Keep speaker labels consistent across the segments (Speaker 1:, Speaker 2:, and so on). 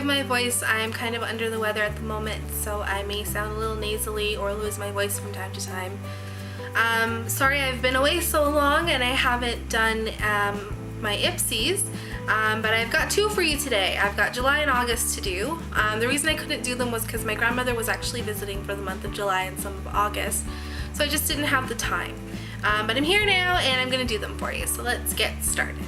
Speaker 1: of my voice. I'm kind of under the weather at the moment, so I may sound a little nasally or lose my voice from time to time. Sorry I've been away so long and I haven't done my Ipsies, but I've got two for you today. I've got July and August to do. The reason I couldn't do them was because my grandmother was actually visiting for the month of July and some of August, so I just didn't have the time. But I'm here now and I'm going to do them for you, so let's get started.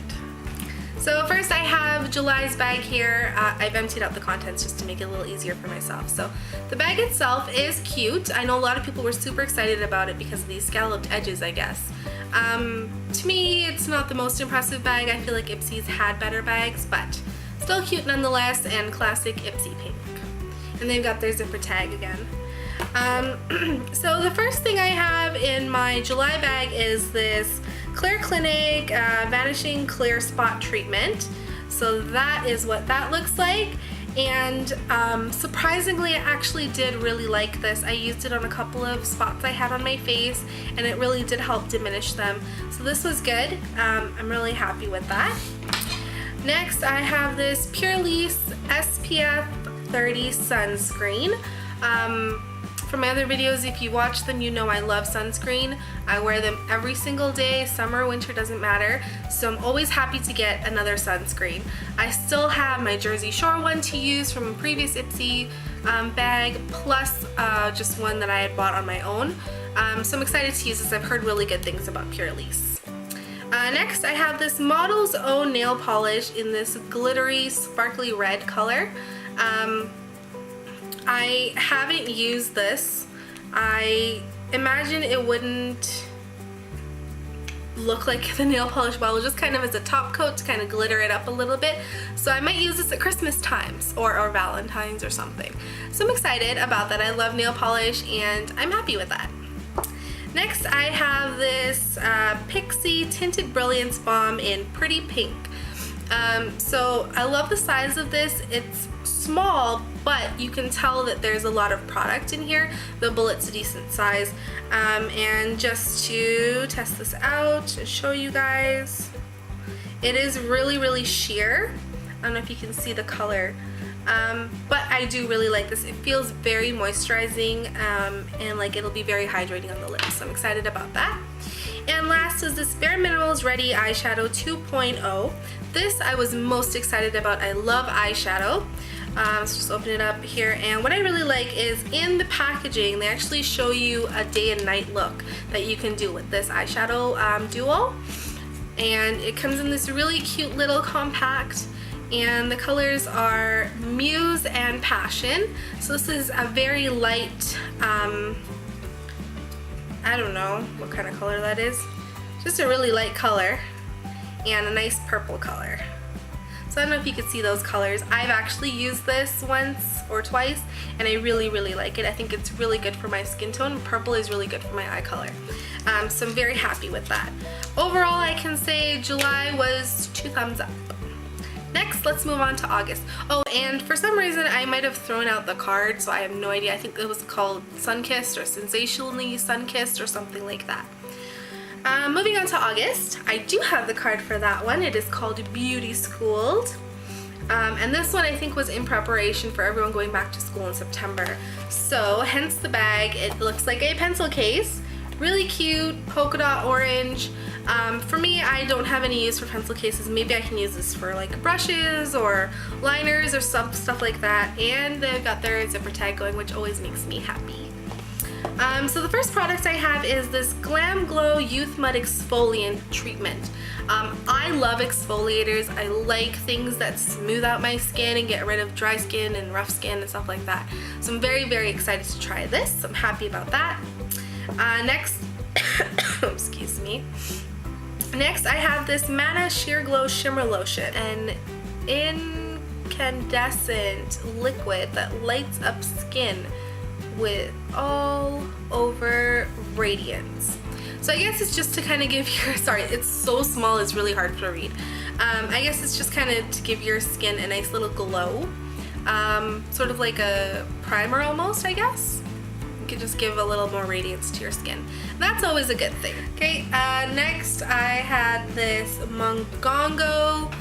Speaker 1: So first I have July's bag here. I've emptied out the contents just to make it a little easier for myself. So the bag itself is cute. I know a lot of people were super excited about it because of these scalloped edges, I guess. To me, it's not the most impressive bag. I feel like Ipsy's had better bags, but still cute nonetheless, and classic Ipsy pink. And they've got their zipper tag again. So the first thing I have in my July bag is this Clear Clinic Vanishing Clear Spot Treatment. So that is what that looks like, and surprisingly I actually did really like this. I used it on a couple of spots I had on my face and it really did help diminish them. So this was good. I'm really happy with that. Next I have this Pure Lisse SPF 30 sunscreen. From my other videos, if you watch them, you know I love sunscreen. I wear them every single day, summer, winter, doesn't matter. So I'm always happy to get another sunscreen. I still have my Jersey Shore one to use from a previous Ipsy bag, plus just one that I had bought on my own. So I'm excited to use this. I've heard really good things about Pure Lisse. Next, I have this Model's Own nail polish in this glittery, sparkly red color. I haven't used this. I imagine it wouldn't look like the nail polish bottle, just kind of as a top coat to kind of glitter it up a little bit. So I might use this at Christmas times or Valentine's or something. So I'm excited about that. I love nail polish and I'm happy with that. Next I have this Pixi Tinted Brilliance Balm in Pretty Pink. So I love the size of this. It's small, but you can tell that there's a lot of product in here. The bullet's a decent size. And just to test this out and show you guys, it is really, really sheer. I don't know if you can see the color, but I do really like this. It feels very moisturizing, and like it'll be very hydrating on the lips. So I'm excited about that. And last is this bareMinerals Ready Eyeshadow 2.0. This I was most excited about. I love eyeshadow. So just open it up here, and what I really like is in the packaging they actually show you a day and night look that you can do with this eyeshadow duo, and it comes in this really cute little compact, and the colors are Muse and Passion. So this is a very light, I don't know what kind of color that is, just a really light color and a nice purple color. So I don't know if you could see those colors. I've actually used this once or twice and I really, really like it. I think it's really good for my skin tone. Purple is really good for my eye color. So I'm very happy with that. Overall, I can say July was 2 thumbs up. Next, let's move on to August. Oh, and for some reason I might have thrown out the card, so I have no idea. I think it was called Sunkissed or Sensationally Sunkissed or something like that. Moving on to August, I do have the card for that one. It is called Beauty Schooled. And this one I think was in preparation for everyone going back to school in September. So hence the bag. It looks like a pencil case. Really cute, polka dot orange. For me, I don't have any use for pencil cases. Maybe I can use this for like brushes or liners or stuff like that. And they've got their zipper tag going, which always makes me happy. So the first product I have is this GLAMGLOW YOUTHMUD Exfoliant Treatment. I love exfoliators. I like things that smooth out my skin and get rid of dry skin and rough skin and stuff like that. So I'm very, very excited to try this. I'm happy about that. Next, excuse me. Next I have this Manna Sheer Glow Shimmer Lotion, an incandescent liquid that lights up skin with all over radiance. So I guess it's just to kind of give your, sorry, it's so small it's really hard to read. I guess it's just kind of to give your skin a nice little glow, sort of like a primer almost, I guess. You could just give a little more radiance to your skin. That's always a good thing. Okay, next I had this Mongongo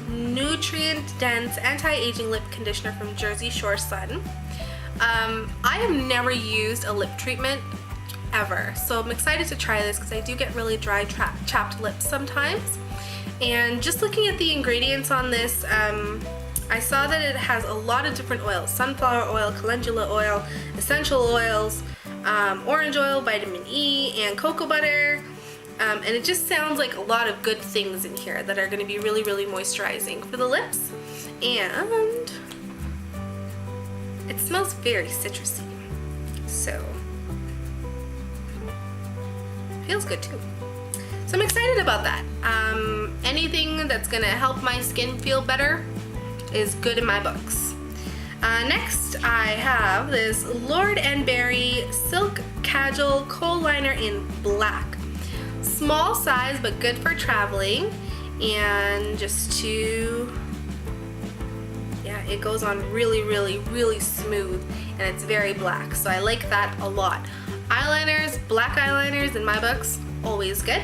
Speaker 1: nutrient-dense anti-aging lip conditioner from Jersey Shore Sun. I have never used a lip treatment ever, so I'm excited to try this because I do get really dry, chapped lips sometimes. And just looking at the ingredients on this, I saw that it has a lot of different oils: sunflower oil, calendula oil, essential oils, orange oil, vitamin E, and cocoa butter. And it just sounds like a lot of good things in here that are going to be really, really moisturizing for the lips. And it smells very citrusy, so feels good too. So I'm excited about that. Anything that's going to help my skin feel better is good in my books. Next, I have this Lord & Berry Silk Kajal Kohl Liner in black. Small size, but good for traveling. And just to, yeah, it goes on really, really, really smooth, and it's very black, so I like that a lot. Eyeliners, black eyeliners in my books, always good.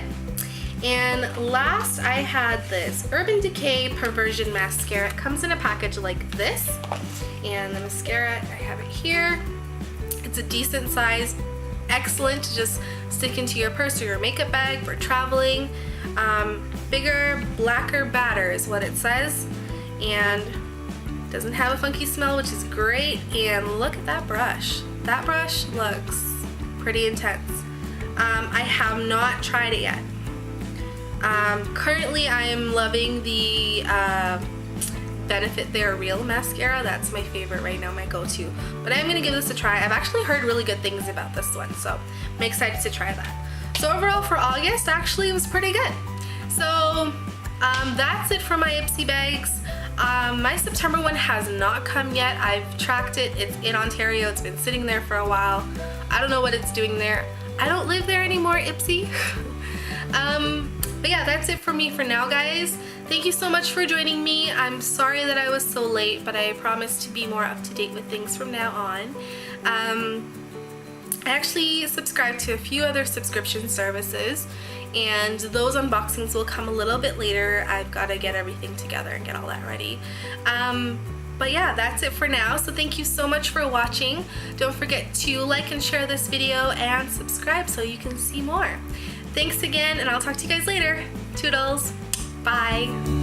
Speaker 1: And last, I had this Urban Decay Perversion Mascara. It comes in a package like this, and the mascara, I have it here. It's a decent size, excellent to just stick into your purse or your makeup bag for traveling. Bigger, blacker batter is what it says, and doesn't have a funky smell, which is great. And look at that brush. That brush looks pretty intense. I have not tried it yet. Currently I am loving the Benefit They're Real mascara. That's my favorite right now, my go-to. But I'm gonna give this a try. I've actually heard really good things about this one, so I'm excited to try that. So overall for August, actually it was pretty good. So that's it for my Ipsy bags. My September one has not come yet. I've tracked it. It's in Ontario. It's been sitting there for a while. I don't know what it's doing there. I don't live there anymore, Ipsy. But yeah, that's it for me for now, guys. Thank you so much for joining me. I'm sorry that I was so late, but I promise to be more up to date with things from now on. I actually subscribe to a few other subscription services, and those unboxings will come a little bit later. I've got to get everything together and get all that ready. But yeah, that's it for now. So thank you so much for watching. Don't forget to like and share this video and subscribe so you can see more. Thanks again, and I'll talk to you guys later. Toodles. Bye.